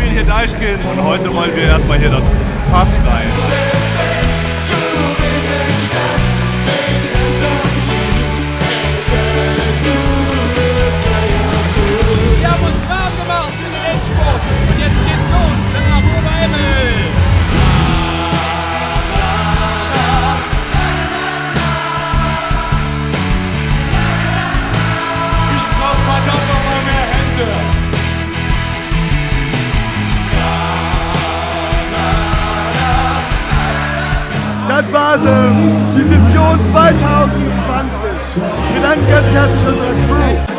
bin hier Deichkind und heute wollen wir erstmal hier das Fass rein. Wir haben uns warm gemacht für den Endspurt und jetzt geht's los nach Oberemmel. Ich brauch verdammt nochmal mehr Hände. Das war's, die Session 2020. Wir danken ganz herzlich unserer Crew.